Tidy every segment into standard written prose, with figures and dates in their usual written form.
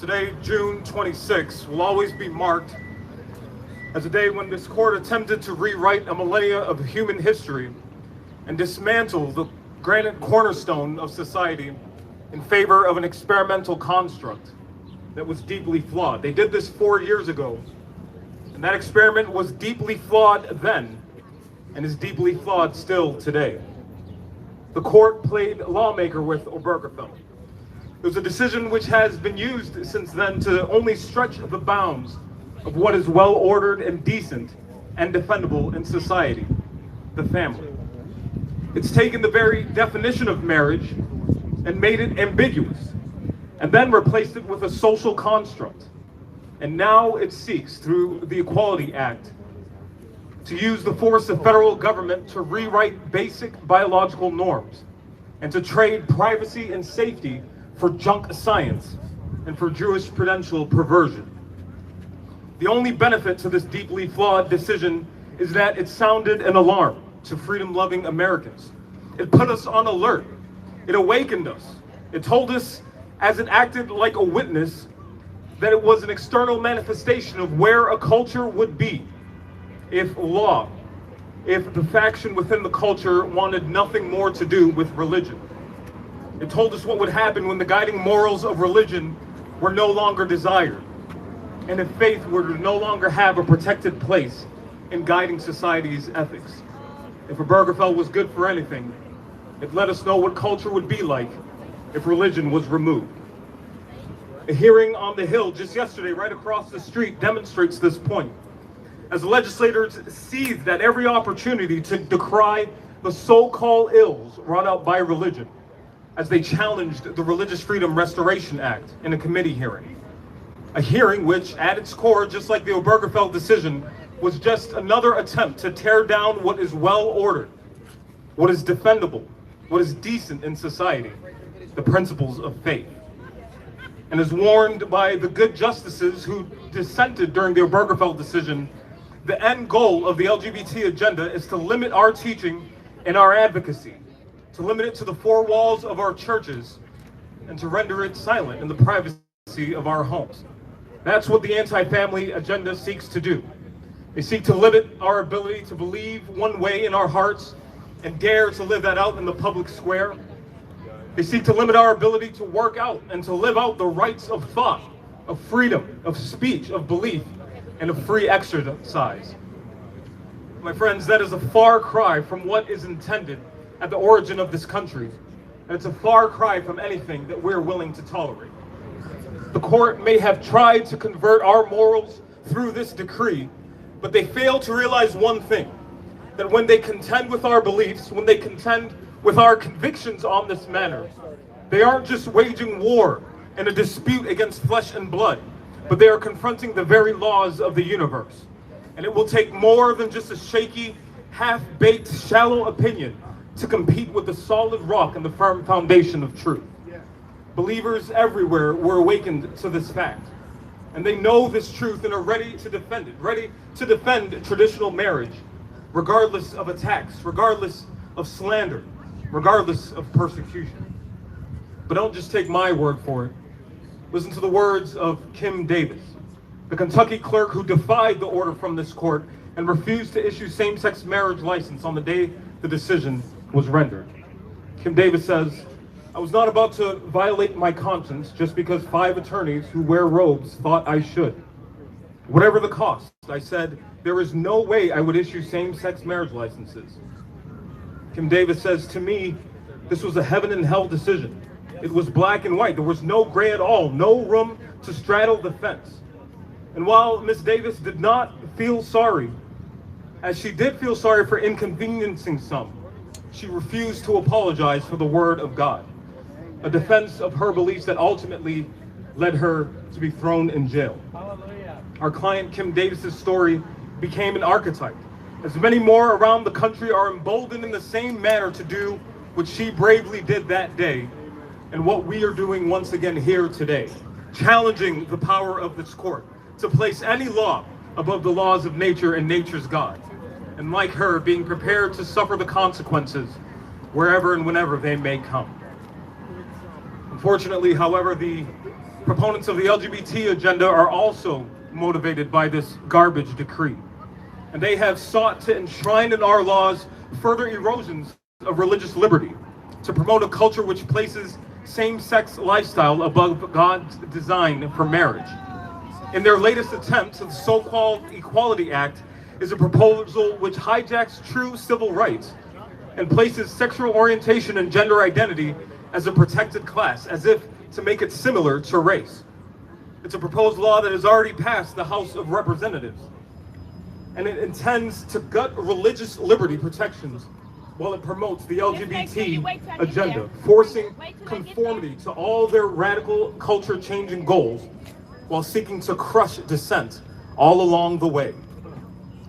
Today, June 26, will always be marked as a day when this court attempted to rewrite a millennia of human history and dismantle the granite cornerstone of society in favor of an experimental construct that was deeply flawed. They did this 4 years ago, and that experiment was deeply flawed then and is deeply flawed still today. The court played lawmaker with Obergefell. It was a decision which has been used since then to only stretch the bounds of what is well-ordered and decent and defendable in society, the family. It's taken the very definition of marriage and made it ambiguous, and then replaced it with a social construct. And now it seeks, through the Equality Act, to use the force of federal government to rewrite basic biological norms and to trade privacy and safety for junk science and for jurisprudential perversion. The only benefit to this deeply flawed decision is that it sounded an alarm to freedom-loving Americans. It put us on alert. It awakened us. It told us, as it acted like a witness, that it was an external manifestation of where a culture would be if the faction within the culture wanted nothing more to do with religion. It told us what would happen when the guiding morals of religion were no longer desired, and if faith were to no longer have a protected place in guiding society's ethics. If Obergefell was good for anything, it let us know what culture would be like if religion was removed. A hearing on the Hill just yesterday, right across the street, demonstrates this point. As legislators seized at every opportunity to decry the so-called ills wrought out by religion, as they challenged the Religious Freedom Restoration Act in a committee hearing. A hearing which, at its core, just like the Obergefell decision, was just another attempt to tear down what is well-ordered, what is defendable, what is decent in society, the principles of faith. And as warned by the good justices who dissented during the Obergefell decision, the end goal of the LGBT agenda is to limit our teaching and our advocacy, to limit it to the four walls of our churches, and to render it silent in the privacy of our homes. That's what the anti-family agenda seeks to do. They seek to limit our ability to believe one way in our hearts and dare to live that out in the public square. They seek to limit our ability to work out and to live out the rights of thought, of freedom, of speech, of belief, and of free exercise. My friends, that is a far cry from what is intended at the origin of this country, and it's a far cry from anything that we're willing to tolerate. The court may have tried to convert our morals through this decree, but they fail to realize one thing, that when they contend with our beliefs, when they contend with our convictions on this matter, they aren't just waging war and a dispute against flesh and blood, but they are confronting the very laws of the universe. And it will take more than just a shaky, half-baked, shallow opinion to compete with the solid rock and the firm foundation of truth. Believers everywhere were awakened to this fact, and they know this truth and are ready to defend it, ready to defend traditional marriage, regardless of attacks, regardless of slander, regardless of persecution. But don't just take my word for it. Listen to the words of Kim Davis, the Kentucky clerk who defied the order from this court and refused to issue same-sex marriage license on the day the decision was rendered. Kim Davis says, "I was not about to violate my conscience just because 5 attorneys who wear robes thought I should. Whatever the cost, I said, there is no way I would issue same-sex marriage licenses." Kim Davis says, "To me, this was a heaven and hell decision. It was black and white. There was no gray at all, no room to straddle the fence." And while Ms. Davis did not feel sorry, as she did feel sorry for inconveniencing some, she refused to apologize for the word of God, a defense of her beliefs that ultimately led her to be thrown in jail. Our client Kim Davis's story became an archetype, as many more around the country are emboldened in the same manner to do what she bravely did that day, and what we are doing once again here today, challenging the power of this court to place any law above the laws of nature and nature's God, and like her, being prepared to suffer the consequences wherever and whenever they may come. Unfortunately, however, the Proponents of the LGBT agenda are also motivated by this garbage decree. And they have sought to enshrine in our laws further erosions of religious liberty, to promote a culture which places same-sex lifestyle above God's design for marriage. In their latest attempt, the so-called Equality Act is a proposal which hijacks true civil rights and places sexual orientation and gender identity as a protected class, as if to make it similar to race. It's a proposed law that has already passed the House of Representatives, and it intends to gut religious liberty protections while it promotes the LGBT agenda, forcing conformity to all their radical culture-changing goals while seeking to crush dissent all along the way.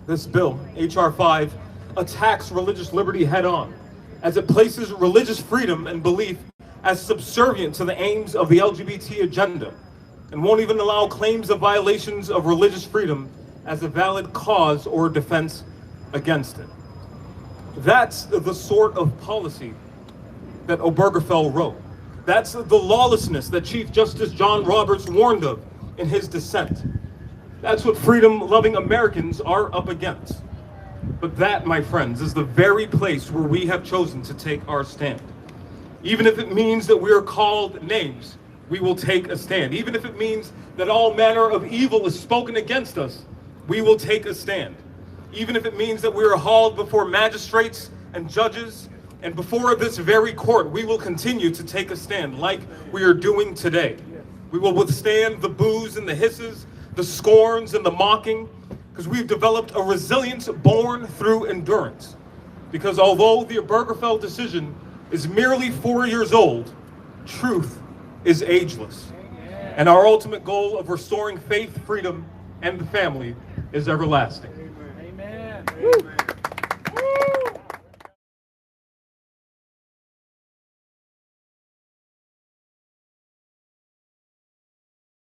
This bill, H.R. 5, attacks religious liberty head-on, as it places religious freedom and belief as subservient to the aims of the LGBT agenda, and won't even allow claims of violations of religious freedom as a valid cause or defense against it. That's the sort of policy that Obergefell wrote. That's the lawlessness that Chief Justice John Roberts warned of in his dissent. That's what freedom-loving Americans are up against. But that, my friends, is the very place where we have chosen to take our stand. Even if it means that we are called names, we will take a stand. Even if it means that all manner of evil is spoken against us, we will take a stand. Even if it means that we are hauled before magistrates and judges and before this very court, we will continue to take a stand like we are doing today. We will withstand the boos and the hisses, the scorns and the mocking, because we've developed a resilience born through endurance. Because although the Obergefell decision is merely 4 years old, truth is ageless. And our ultimate goal of restoring faith, freedom, and the family is everlasting. Amen. Amen.